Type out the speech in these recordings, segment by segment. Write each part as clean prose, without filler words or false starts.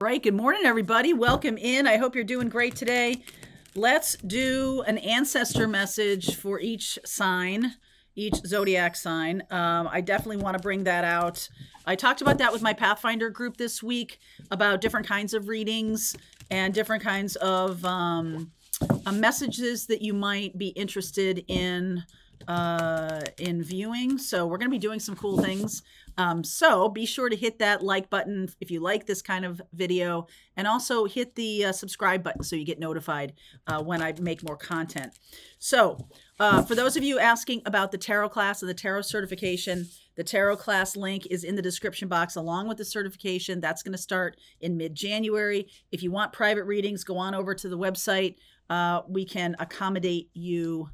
Right. Good morning, everybody. Welcome in. I hope you're doing great today. Let's do an ancestor message for each sign, each zodiac sign. I definitely want to bring that out. I talked about that with my Pathfinder group this week about different kinds of readings and different kinds of messages that you might be interested in viewing. So we're going to be doing some cool things. So be sure to hit that like button if you like this kind of video, and also hit the subscribe button so you get notified when I make more content. So for those of you asking about the tarot class and the tarot certification, the tarot class link is in the description box along with the certification. That's going to start in mid-January. If you want private readings, go on over to the website. We can accommodate you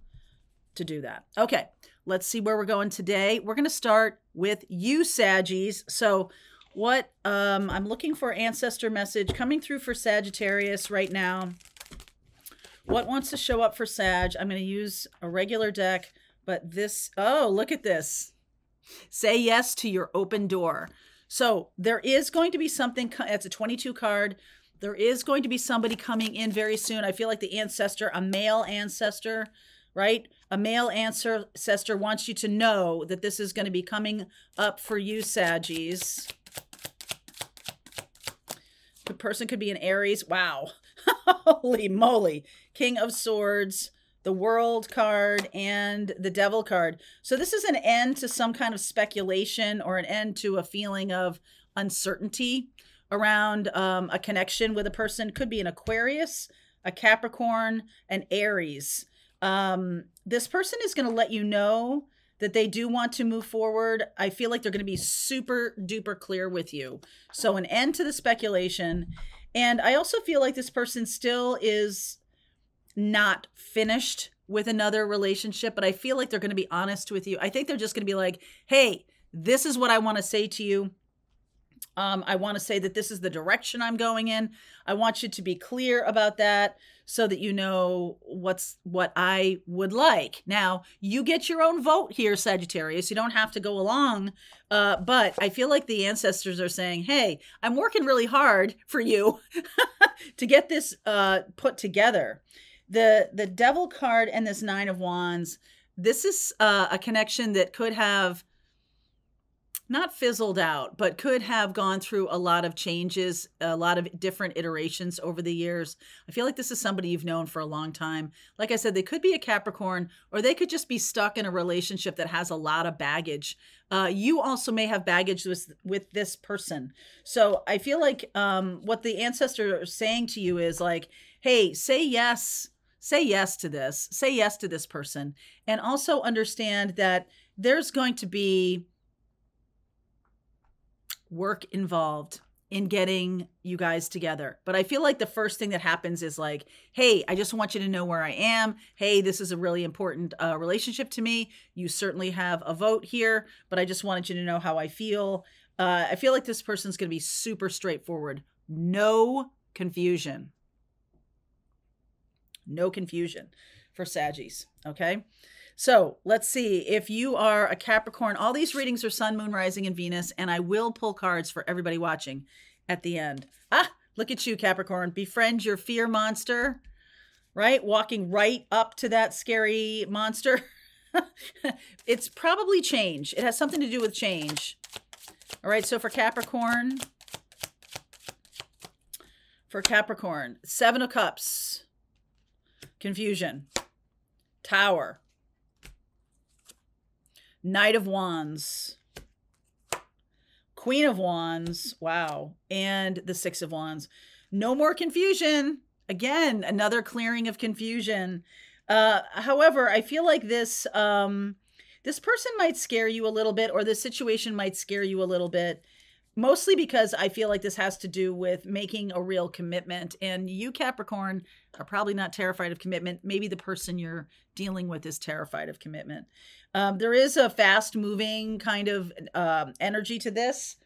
to do that. Okay, let's see where we're going today. We're going to start with you, Saggies. So what I'm looking for ancestor message coming through for Sagittarius right now. What wants to show up for Sag? I'm going to use a regular deck, but this, oh, look at this. Say yes to your open door. So there is going to be something, it's a 22 card. There is going to be somebody coming in very soon. I feel like the ancestor, a male ancestor, right? A male ancestor wants you to know that this is going to be coming up for you, Saggies. The person could be an Aries. Wow. Holy moly. King of Swords, the World card, and the Devil card. So this is an end to some kind of speculation or an end to a feeling of uncertainty around a connection with a person. Could be an Aquarius, a Capricorn, an Aries. This person is going to let you know that they do want to move forward. I feel like they're going to be super duper clear with you. So an end to the speculation. And I also feel like this person still is not finished with another relationship, but I feel like they're going to be honest with you. I think they're just going to be like, hey, this is what I want to say to you. I want to say that this is the direction I'm going in. I want you to be clear about that so that you know what I would like. Now, you get your own vote here, Sagittarius. You don't have to go along. But I feel like the ancestors are saying, hey, I'm working really hard for you to get this put together. The Devil card and this Nine of Wands, this is a connection that could have not fizzled out, but could have gone through a lot of changes, a lot of different iterations over the years. I feel like this is somebody you've known for a long time. Like I said, they could be a Capricorn, or they could just be stuck in a relationship that has a lot of baggage. You also may have baggage with this person. So I feel like what the ancestor is saying to you is like, hey, say yes to this, say yes to this person. And also understand that there's going to be work involved in getting you guys together. But I feel like the first thing that happens is like, hey, I just want you to know where I am. Hey, this is a really important relationship to me. You certainly have a vote here, but I just wanted you to know how I feel. I feel like this person's going to be super straightforward. No confusion. No confusion for Saggies. Okay. So let's see if you are a Capricorn. All these readings are Sun, Moon, Rising, and Venus, and I will pull cards for everybody watching at the end. Ah, look at you, Capricorn. Befriend your fear monster, right? Walking right up to that scary monster. It's probably change. It has something to do with change. All right, so for Capricorn, Seven of Cups, confusion, Tower, Knight of Wands, Queen of Wands, wow, and the Six of Wands. No more confusion. Again, another clearing of confusion. However, I feel like this person might scare you a little bit, or this situation might scare you a little bit, mostly because I feel like this has to do with making a real commitment. And you, Capricorn, are probably not terrified of commitment. Maybe the person you're dealing with is terrified of commitment. There is a fast moving kind of energy to this.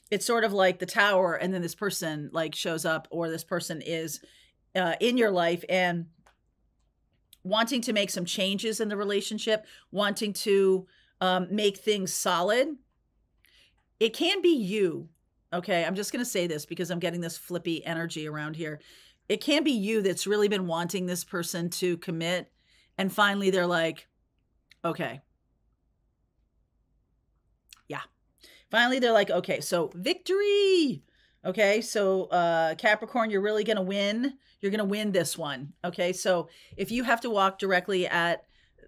It's sort of like the Tower, and then this person like shows up, or this person is in your life and wanting to make some changes in the relationship, wanting to make things solid. It can be you, Okay, I'm just going to say this because I'm getting this flippy energy around here. It can be you that's really been wanting this person to commit, and finally they're like, okay. Yeah. Finally they're like, okay, so victory. Okay, so Capricorn, you're really going to win. You're going to win this one. Okay, so if you have to walk directly at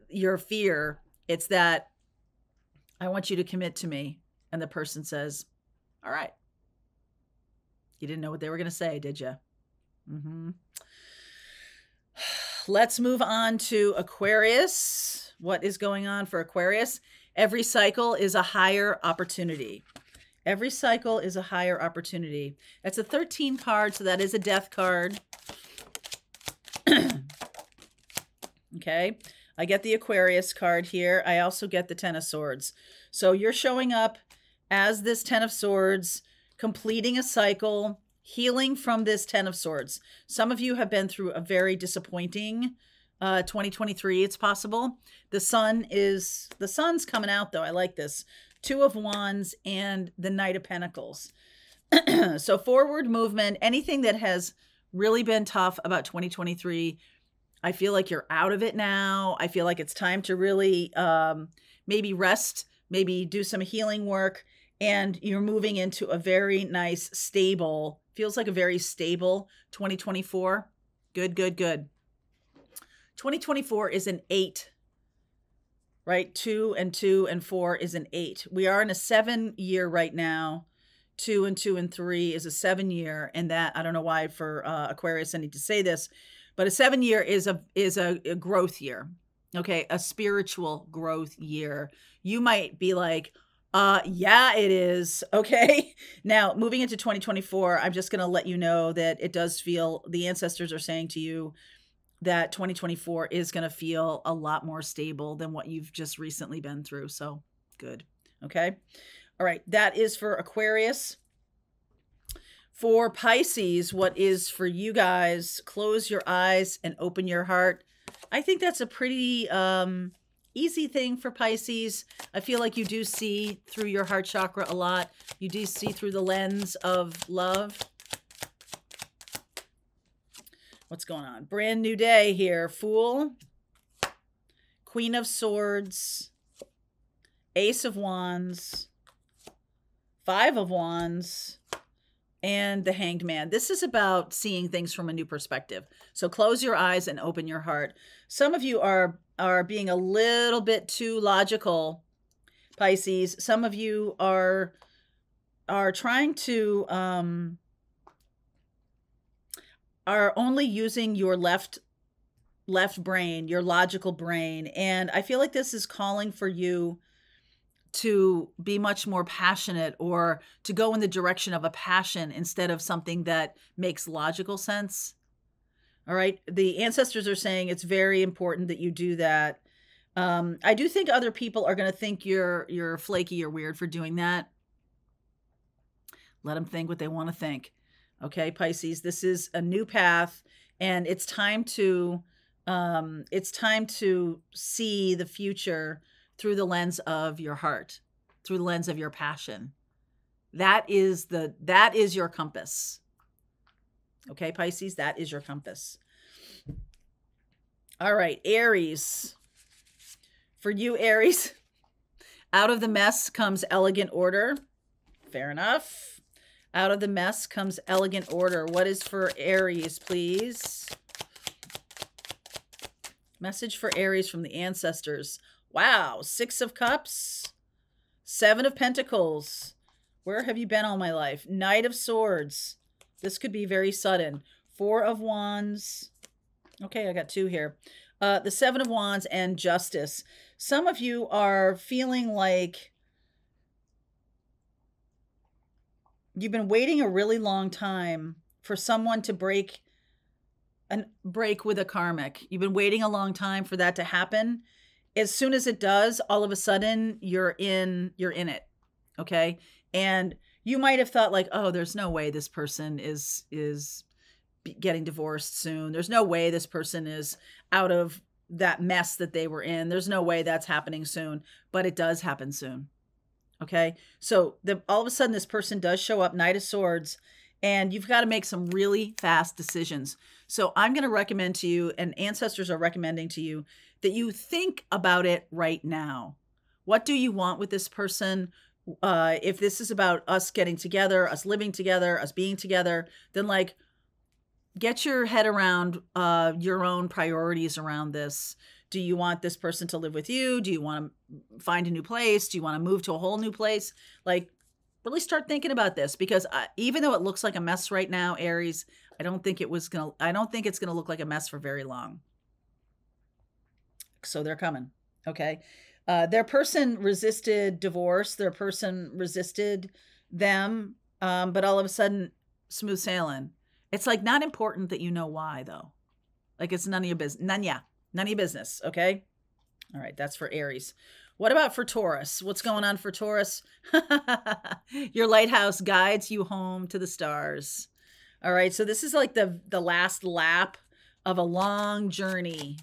your fear, it's that I want you to commit to me. And the person says, all right. You didn't know what they were going to say, did you? Let's move on to Aquarius. What is going on for Aquarius? Every cycle is a higher opportunity. Every cycle is a higher opportunity. That's a 13 card, so that is a death card. Okay. I get the Aquarius card here. I also get the 10 of Swords. So you're showing up as this 10 of Swords, completing a cycle, healing from this 10 of Swords. Some of you have been through a very disappointing 2023. It's possible. The sun's coming out though. I like this. 2 of Wands and the Knight of Pentacles. So forward movement, anything that has really been tough about 2023, I feel like you're out of it now. I feel like it's time to really maybe rest, maybe do some healing work, and you're moving into a very nice, stable, feels like a very stable 2024. Good, good, good. 2024 is an 8, right? 2 and 2 and 4 is an 8. We are in a 7-year right now. 2 and 2 and 3 is a 7-year. And that, I don't know why for Aquarius I need to say this, but a 7-year is a growth year. Okay, a spiritual growth year. You might be like, yeah, it is. Okay. Now, moving into 2024, I'm just going to let you know that it does feel, the ancestors are saying to you that 2024 is going to feel a lot more stable than what you've just recently been through. So good. Okay. All right. That is for Aquarius. For Pisces, what is for you guys, close your eyes and open your heart. I think that's a pretty easy thing for Pisces. I feel like you do see through your heart chakra a lot. You do see through the lens of love. What's going on? Brand new day here. Fool, Queen of Swords, Ace of Wands, 5 of Wands, and the Hanged Man. This is about seeing things from a new perspective. So close your eyes and open your heart. Some of you are being a little bit too logical, Pisces. Some of you are trying to are only using your left brain, your logical brain. And I feel like this is calling for you to be much more passionate, or to go in the direction of a passion instead of something that makes logical sense. All right. The ancestors are saying it's very important that you do that. I do think other people are going to think you're flaky or weird for doing that. Let them think what they want to think. Okay, Pisces, this is a new path, and it's time to see the future through the lens of your heart, through the lens of your passion. That is your compass. Okay, Pisces, that is your compass. All right, Aries. For you, Aries, out of the mess comes elegant order. Fair enough. Out of the mess comes elegant order. What is for Aries, please? Message for Aries from the ancestors. Wow, 6 of Cups, 7 of Pentacles. Where have you been all my life? Knight of Swords. This could be very sudden. 4 of Wands. Okay, I got 2 here. The 7 of Wands and Justice. Some of you are feeling like you've been waiting a really long time for someone to break with a karmic. You've been waiting a long time for that to happen. As soon as it does, all of a sudden you're in it. Okay. And you might have thought like, oh, there's no way this person is getting divorced soon. There's no way this person is out of that mess that they were in. There's no way that's happening soon, but it does happen soon. Okay. So all of a sudden this person does show up, Knight of Swords, and you've got to make some really fast decisions. So I'm going to recommend to you, and ancestors are recommending to you, that you think about it right now. What do you want with this person? If this is about us getting together, us living together, us being together, then like get your head around your own priorities around this. Do you want this person to live with you? Do you want to find a new place? Do you want to move to a whole new place? Like, really start thinking about this, because even though it looks like a mess right now, Aries, I don't think it's going to look like a mess for very long. So they're coming. Okay. Their person resisted divorce. Their person resisted them. But all of a sudden, smooth sailing. It's like not important that you know why, though. Like it's none of your business. None of your business. Okay. All right. That's for Aries. What about for Taurus? What's going on for Taurus? Your lighthouse guides you home to the stars. All right. So this is like the last lap of a long journey,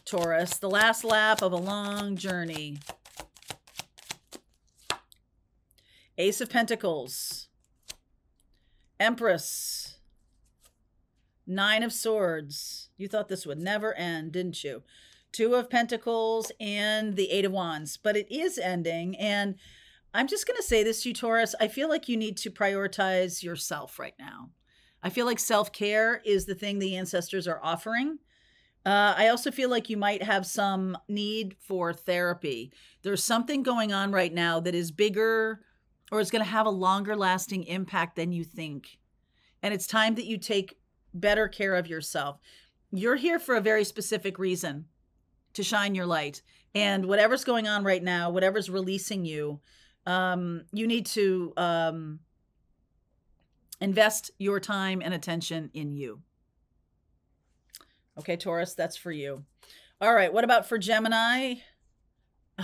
Taurus. The last lap of a long journey. Ace of Pentacles. Empress. Nine of Swords. You thought this would never end, didn't you? Two of Pentacles and the Eight of Wands. But it is ending. And I'm just going to say this to you, Taurus. I feel like you need to prioritize yourself right now. I feel like self-care is the thing the ancestors are offering. I also feel like you might have some need for therapy. There's something going on right now that is bigger or is going to have a longer lasting impact than you think. And it's time that you take better care of yourself. You're here for a very specific reason, to shine your light. And whatever's going on right now, whatever's releasing you, you need to invest your time and attention in you. Okay, Taurus, that's for you. All right, what about for Gemini?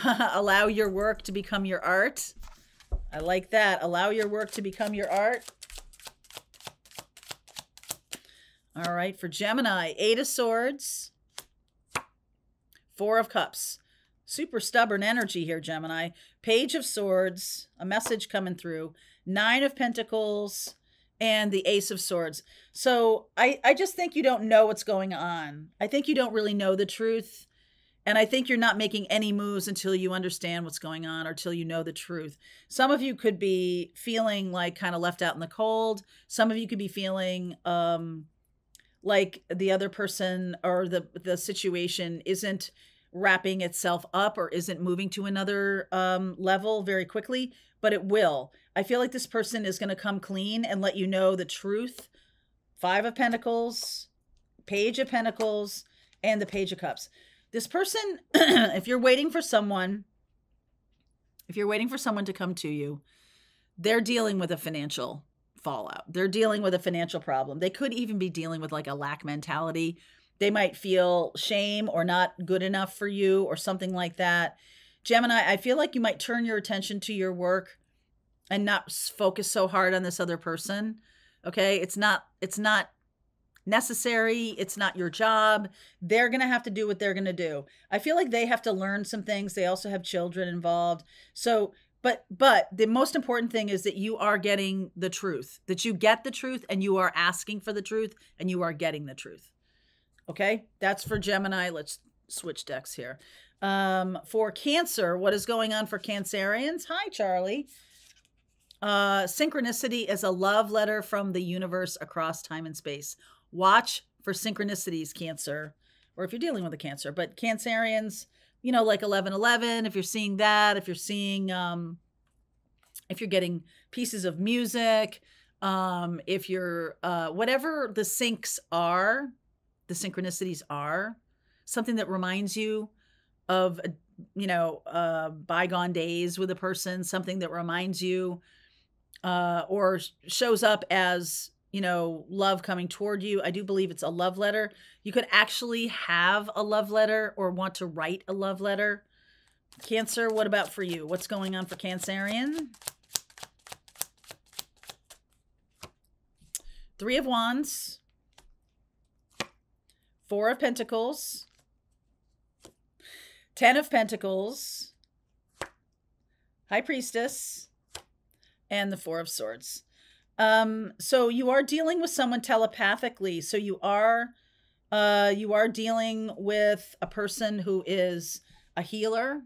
Allow your work to become your art. I like that. Allow your work to become your art. All right, for Gemini, Eight of Swords, Four of Cups. Super stubborn energy here, Gemini. Page of Swords, a message coming through. Nine of Pentacles, and the Ace of Swords. So I just think you don't know what's going on. I think you don't really know the truth. And I think you're not making any moves until you understand what's going on or till you know the truth. Some of you could be feeling like kind of left out in the cold. Some of you could be feeling like the other person or the situation isn't wrapping itself up or isn't moving to another level very quickly, but it will. I feel like this person is going to come clean and let you know the truth. Five of Pentacles, Page of Pentacles, and the Page of Cups. This person, if you're waiting for someone to come to you, they're dealing with a financial fallout. They're dealing with a financial problem. They could even be dealing with like a lack mentality. They might feel shame or not good enough for you or something like that. Gemini, I feel like you might turn your attention to your work and not focus so hard on this other person. Okay. It's not necessary. It's not your job. They're going to have to do what they're going to do. I feel like they have to learn some things. They also have children involved. So, but the most important thing is that you are getting the truth, that you get the truth and you are asking for the truth and you are getting the truth. Okay. That's for Gemini. Let's switch decks here. For Cancer, what is going on for Cancerians? Hi, Charlie. Synchronicity is a love letter from the universe across time and space. Watch for synchronicities, Cancer, or if you're dealing with a Cancer, but Cancerians, you know, like 1111, if you're seeing that, if you're seeing, if you're getting pieces of music, if you're, whatever the syncs are, the synchronicities are, something that reminds you of, you know, bygone days with a person, something that reminds you or shows up as, you know, love coming toward you. I do believe it's a love letter. You could actually have a love letter or want to write a love letter. Cancer, what about for you? What's going on for Cancerian? Three of Wands, Four of Pentacles, 10 of Pentacles, High Priestess, and the Four of Swords. So you are dealing with someone telepathically. So you are dealing with a person who is a healer.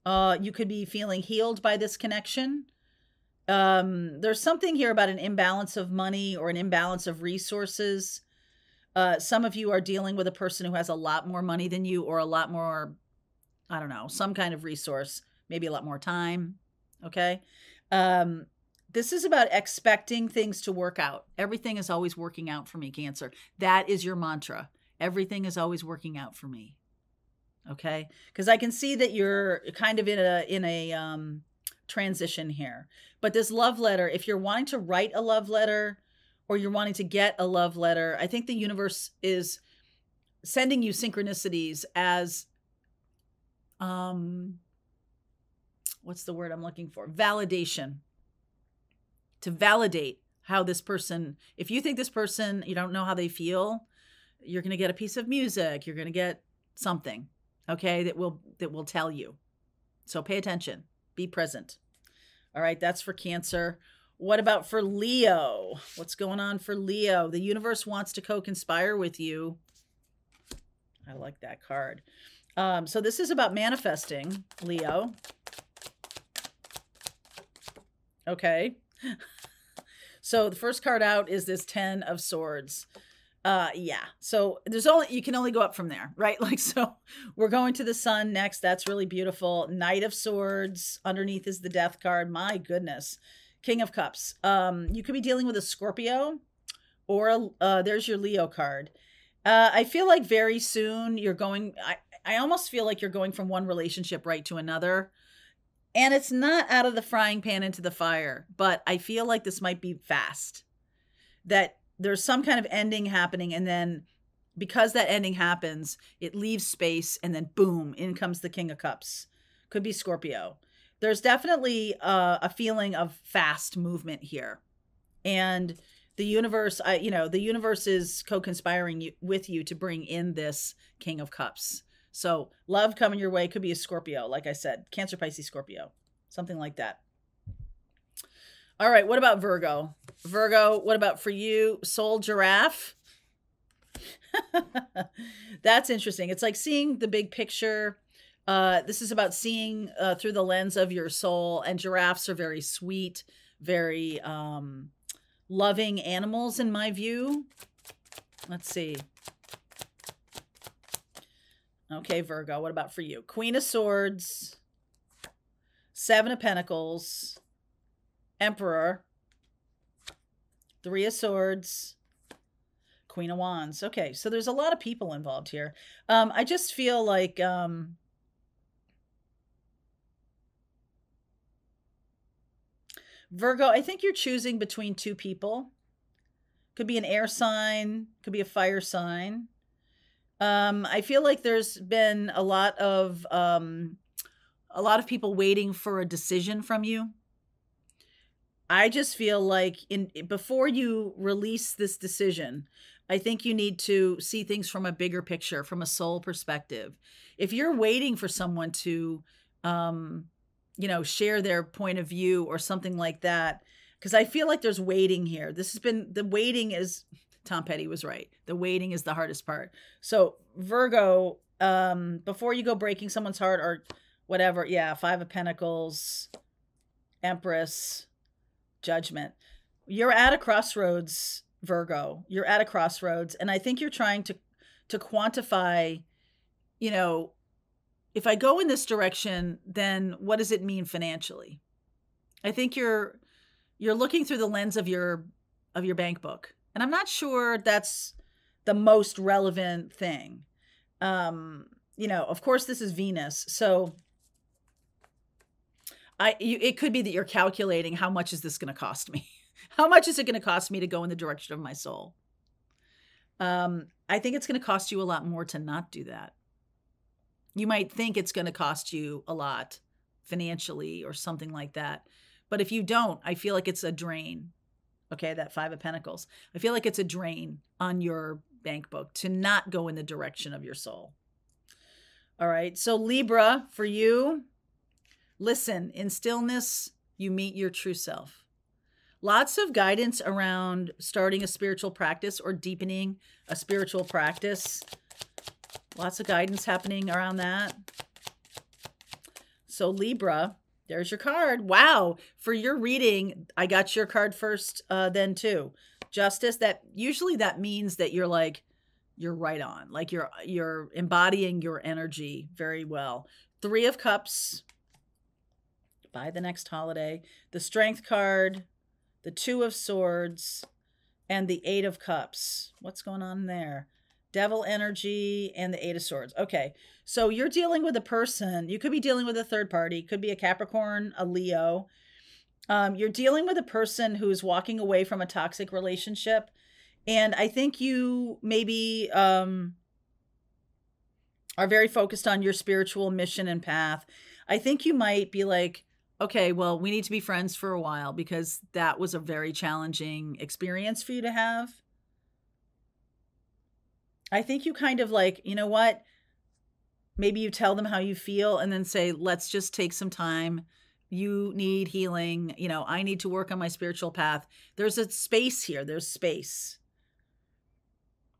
You could be feeling healed by this connection. There's something here about an imbalance of money or an imbalance of resources. Some of you are dealing with a person who has a lot more money than you, or a lot more, I don't know, some kind of resource, maybe a lot more time. Okay. This is about expecting things to work out. Everything is always working out for me, Cancer. That is your mantra. Everything is always working out for me. Okay. Because I can see that you're kind of in a transition here. But this love letter, if you're wanting to write a love letter or you're wanting to get a love letter, I think the universe is sending you synchronicities as, what's the word I'm looking for? Validation. To validate how this person, if you think this person, you don't know how they feel, you're going to get a piece of music. You're going to get something, okay, that will tell you. So pay attention. Be present. All right, that's for Cancer. What about for Leo? What's going on for Leo? The universe wants to co-conspire with you. I like that card. So this is about manifesting, Leo. Okay. So the first card out is this 10 of Swords. Yeah. So you can only go up from there, right? Like, so we're going to the Sun next. That's really beautiful. Knight of Swords. Underneath is the Death card. My goodness. King of Cups. You could be dealing with a Scorpio, or there's your Leo card. I feel like very soon you're going, I almost feel like you're going from one relationship right to another. And it's not out of the frying pan into the fire, but I feel like this might be fast. That there's some kind of ending happening, and then because that ending happens, it leaves space, and then boom, in comes the King of Cups. Could be Scorpio. There's definitely a feeling of fast movement here. And the universe, the universe is co-conspiring with you to bring in this King of Cups. So love coming your way. Could be a Scorpio, like I said, Cancer, Pisces, Scorpio, something like that. All right. What about Virgo? Virgo, what about for you? Soul Giraffe. That's interesting. It's like seeing the big picture. This is about seeing through the lens of your soul, and giraffes are very sweet, very loving animals in my view. Let's see. Okay, Virgo, what about for you? Queen of Swords, Seven of Pentacles, Emperor, Three of Swords, Queen of Wands. Okay, so there's a lot of people involved here. I just feel like Virgo, I think you're choosing between two people. Could be an air sign, could be a fire sign. I feel like there's been a lot of people waiting for a decision from you. I just feel like before you release this decision, I think you need to see things from a bigger picture, from a soul perspective. If you're waiting for someone to, share their point of view or something like that, because I feel like there's waiting here. The waiting is, Tom Petty was right. The waiting is the hardest part. So Virgo, before you go breaking someone's heart or whatever, yeah, Five of Pentacles, Empress, Judgment. You're at a crossroads, Virgo. You're at a crossroads, and I think you're trying to quantify, if I go in this direction, then what does it mean financially? I think you're looking through the lens of your bank book. And I'm not sure that's the most relevant thing. Of course, this is Venus. So it could be that you're calculating, how much is this going to cost me? How much is it going to cost me to go in the direction of my soul? I think it's going to cost you a lot more to not do that. You might think it's going to cost you a lot financially or something like that. But if you don't, I feel like it's a drain. Okay, that Five of Pentacles. I feel like it's a drain on your bank book to not go in the direction of your soul. All right, so Libra, for you, Listen, in stillness, you meet your true self. Lots of guidance around starting a spiritual practice or deepening a spiritual practice. Lots of guidance happening around that. So Libra, there's your card. Wow. For your reading, I got your card first then too. Justice, that usually that means that you're like, you're right on. Like you're embodying your energy very well. 3 of Cups. By the next holiday. The Strength card. The 2 of Swords. And the 8 of Cups. What's going on there? Devil energy and the 8 of Swords. Okay. So you're dealing with a person. You could be dealing with a third party. Could be a Capricorn, a Leo. You're dealing with a person who's walking away from a toxic relationship. And I think you maybe are very focused on your spiritual mission and path. I think you might be like, okay, well, we need to be friends for a while because that was a very challenging experience for you to have. I think you kind of like, you know what? Maybe you tell them how you feel and then say, let's just take some time. You need healing. You know, I need to work on my spiritual path. There's a space here. There's space.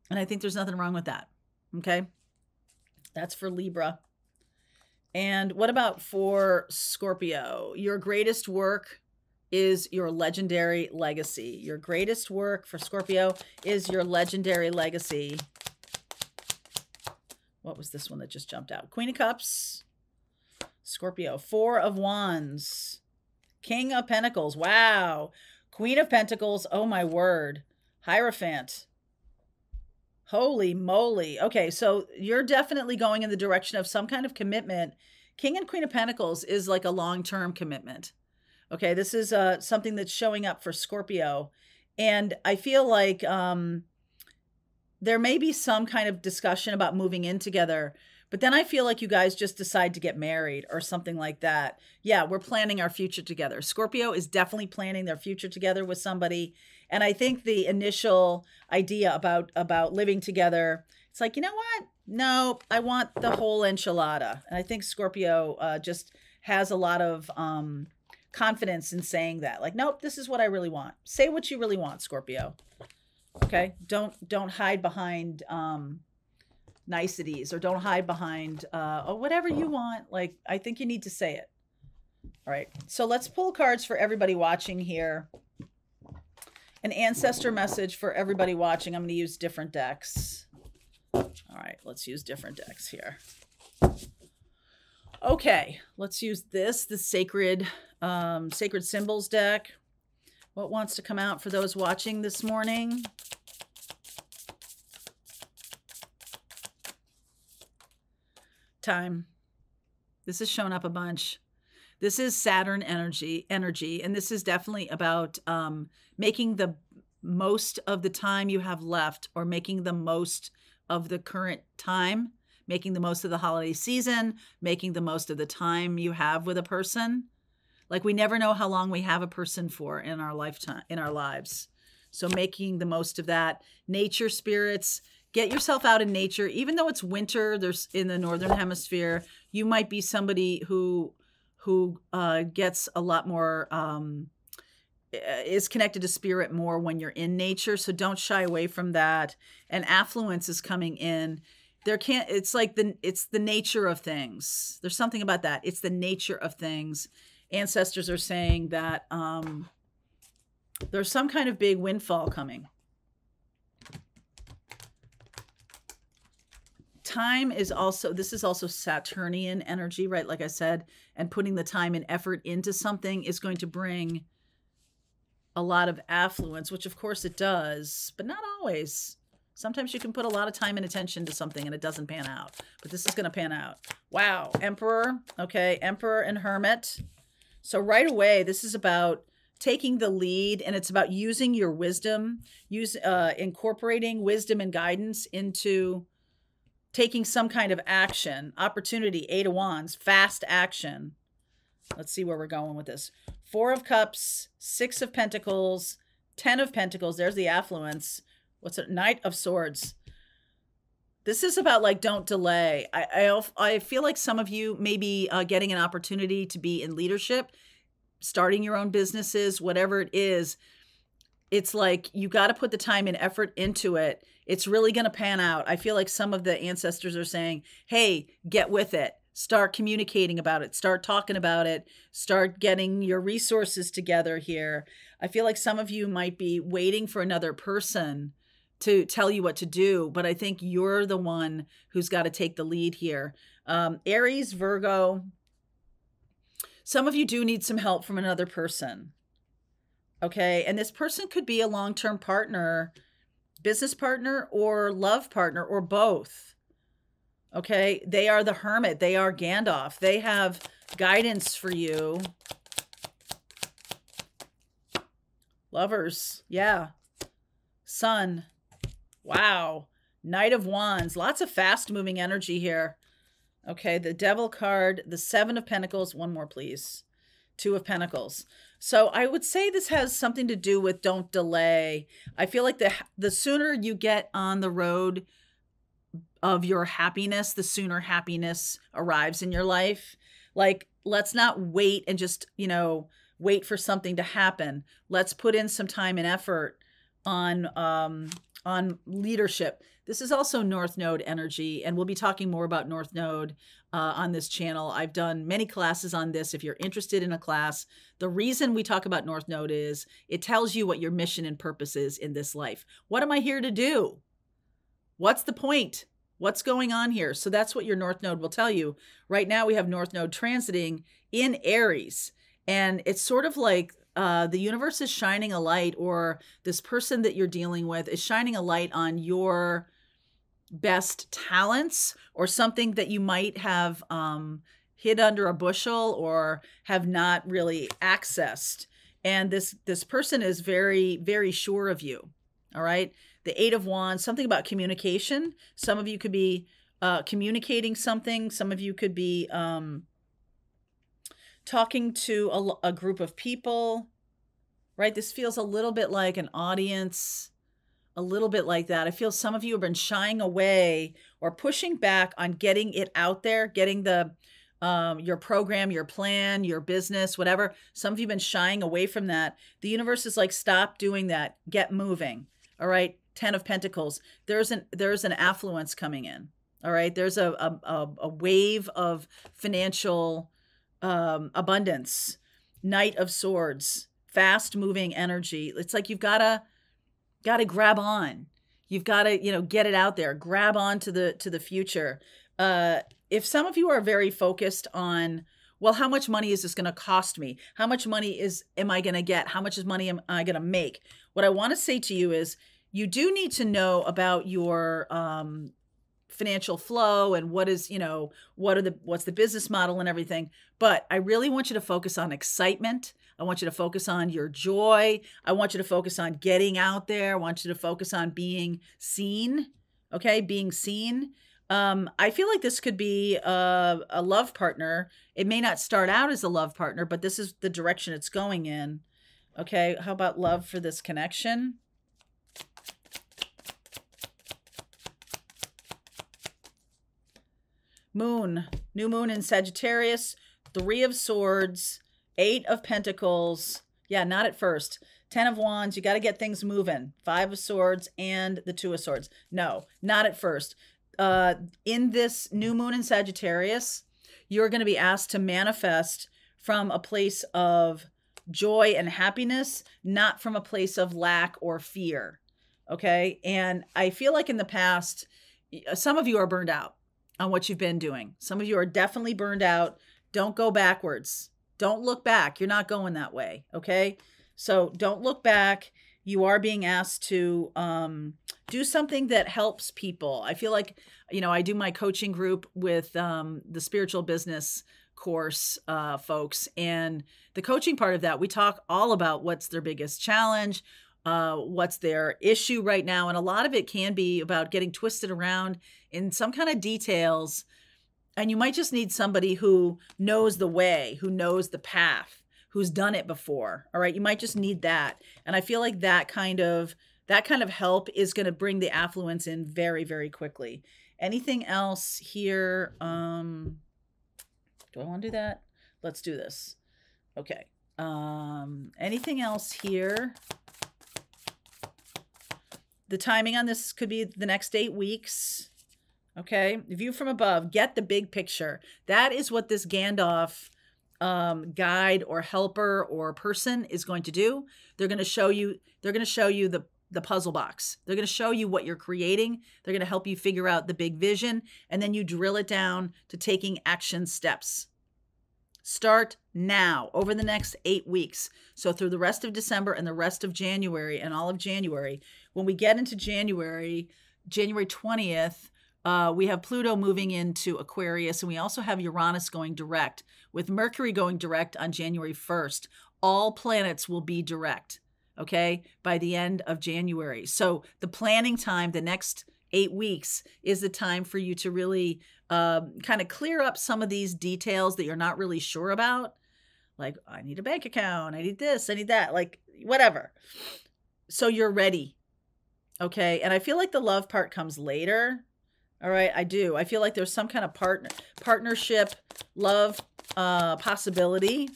And I think there's nothing wrong with that. Okay. That's for Libra. And what about for Scorpio? Your greatest work is your legendary legacy. Your greatest work for Scorpio is your legendary legacy. What was this one that just jumped out? Queen of Cups, Scorpio, 4 of Wands, King of Pentacles. Wow. Queen of Pentacles. Oh my word. Hierophant. Holy moly. Okay. So you're definitely going in the direction of some kind of commitment. King and Queen of Pentacles is like a long-term commitment. Okay. This is something that's showing up for Scorpio. And I feel like, there may be some kind of discussion about moving in together, but then I feel like you guys just decide to get married or something like that. Yeah, we're planning our future together. Scorpio is definitely planning their future together with somebody. And I think the initial idea about living together, it's like, you know what? No, I want the whole enchilada. And I think Scorpio just has a lot of confidence in saying that. Like, nope, this is what I really want. Say what you really want, Scorpio. Okay. Don't hide behind, niceties or don't hide behind, or whatever you want. Like, I think you need to say it. All right. So let's pull cards for everybody watching here. An ancestor message for everybody watching. I'm going to use different decks. All right. Let's use different decks here. Okay. Let's use the sacred symbols deck. What wants to come out for those watching this morning? Time. This has shown up a bunch. This is Saturn energy, and this is definitely about making the most of the time you have left, or making the most of the current time, making the most of the holiday season, making the most of the time you have with a person. Like, we never know how long we have a person for in our lifetime, in our lives. So making the most of that. Nature spirits, get yourself out in nature. Even though it's winter, there's in the Northern Hemisphere, you might be somebody who gets a lot more, is connected to spirit more when you're in nature. So don't shy away from that. And affluence is coming in. It's the nature of things. There's something about that. It's the nature of things. Ancestors are saying that there's some kind of big windfall coming. Time is also, this is also Saturnian energy, right? Like I said, and putting the time and effort into something is going to bring a lot of affluence, which of course it does, but not always. Sometimes you can put a lot of time and attention to something and it doesn't pan out, but this is going to pan out. Wow. Emperor. Okay. Emperor and Hermit. So right away, this is about taking the lead, and it's about using your wisdom, incorporating wisdom and guidance into taking some kind of action. Opportunity, 8 of Wands, fast action. Let's see where we're going with this. 4 of Cups, 6 of Pentacles, 10 of Pentacles. There's the affluence. What's it? Knight of Swords. This is about like, don't delay. I feel like some of you may be getting an opportunity to be in leadership, starting your own businesses, whatever it is. It's like you got to put the time and effort into it. It's really going to pan out. I feel like some of the ancestors are saying, hey, get with it. Start communicating about it. Start talking about it. Start getting your resources together here. I feel like some of you might be waiting for another person to tell you what to do, but I think you're the one who's got to take the lead here. Aries, Virgo, some of you do need some help from another person. Okay. And this person could be a long-term partner, business partner, or love partner, or both. Okay. They are the hermit. They are Gandalf. They have guidance for you. Lovers. Yeah. Sun. Wow. Knight of Wands. Lots of fast moving energy here. Okay. The Devil card, the Seven of Pentacles. One more, please. Two of Pentacles. So I would say this has something to do with don't delay. I feel like the sooner you get on the road of your happiness, the sooner happiness arrives in your life. Like, let's not wait and just, wait for something to happen. Let's put in some time and effort on leadership. This is also North Node energy, and we'll be talking more about North Node on this channel. I've done many classes on this. If you're interested in a class, the reason we talk about North Node is it tells you what your mission and purpose is in this life. What am I here to do? What's the point? What's going on here? So that's what your North Node will tell you. Right now we have North Node transiting in Aries, and it's sort of like the universe is shining a light, or this person that you're dealing with is shining a light on your best talents, or something that you might have hid under a bushel or have not really accessed. And this person is very, very sure of you. All right. The Eight of Wands, something about communication. Some of you could be communicating something. Some of you could be talking to a group of people, right? This feels a little bit like an audience, a little bit like that. I feel some of you have been shying away or pushing back on getting it out there, getting your program, your plan, your business, whatever. Some of you have been shying away from that. The universe is like, stop doing that. Get moving. All right. 10 of Pentacles. There's an affluence coming in. All right. There's a wave of financial abundance. Knight of Swords, fast moving energy. It's like you've got to grab on. You've got to, get it out there, grab on to the future. If some of you are very focused on, well, how much money is this going to cost me? How much money am I going to get? How much money am I going to make? What I want to say to you is you do need to know about your financial flow and what's the business model and everything. But I really want you to focus on excitement. I want you to focus on your joy. I want you to focus on getting out there. I want you to focus on being seen. Okay. Being seen. I feel like this could be a love partner. It may not start out as a love partner, but this is the direction it's going in. Okay. How about love for this connection? Moon, new moon in Sagittarius, Three of Swords, Eight of Pentacles. Yeah, not at first. 10 of Wands, you got to get things moving. 5 of Swords and the 2 of Swords. No, not at first. In this new moon in Sagittarius, you're going to be asked to manifest from a place of joy and happiness, not from a place of lack or fear. Okay. And I feel like in the past, some of you are burned out on what you've been doing. Some of you are definitely burned out. Don't go backwards. Don't look back. You're not going that way. Okay. So don't look back. You are being asked to do something that helps people. I feel like, I do my coaching group with the spiritual business course folks. And the coaching part of that, we talk all about what's their biggest challenge, what's their issue right now. And a lot of it can be about getting twisted around in some kind of details. And you might just need somebody who knows the way, who knows the path, who's done it before. All right. You might just need that. And I feel like that kind of help is going to bring the affluence in very, very quickly. Anything else here? Do I want to do that? Let's do this. Okay. Anything else here? The timing on this could be the next 8 weeks. Okay. View from above. Get the big picture. That is what this Gandalf guide or helper or person is going to do. They're going to show you the puzzle box. They're going to show you what you're creating. They're going to help you figure out the big vision, and then you drill it down to taking action steps. Start now over the next 8 weeks. So through the rest of December and the rest of January and all of January. When we get into January 20th, we have Pluto moving into Aquarius, and we also have Uranus going direct, with Mercury going direct on January 1st. All planets will be direct, okay, by the end of January. So the planning time, the next 8 weeks, is the time for you to really kind of clear up some of these details that you're not really sure about. Like, I need a bank account, I need this, I need that, like whatever. So you're ready, okay? And I feel like the love part comes later. All right, I do. I feel like there's some kind of partnership, love possibility.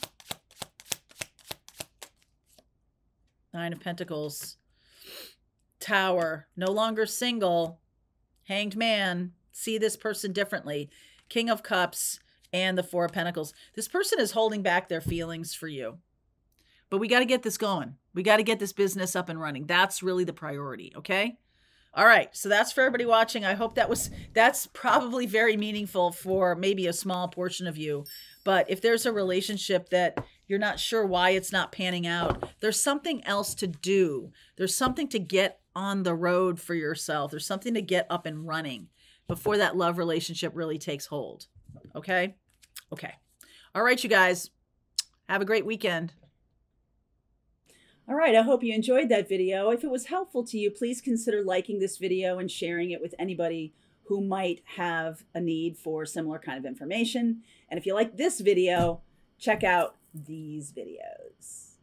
9 of Pentacles. Tower. No longer single. Hanged Man. See this person differently. King of Cups and the 4 of Pentacles. This person is holding back their feelings for you. But we got to get this going. We got to get this business up and running. That's really the priority, okay? All right, so that's for everybody watching. I hope that's probably very meaningful for maybe a small portion of you. But if there's a relationship that you're not sure why it's not panning out, there's something else to do. There's something to get on the road for yourself. There's something to get up and running before that love relationship really takes hold. Okay? Okay. All right, you guys. Have a great weekend. All right, I hope you enjoyed that video. If it was helpful to you, please consider liking this video and sharing it with anybody who might have a need for similar kind of information. And if you like this video, check out these videos.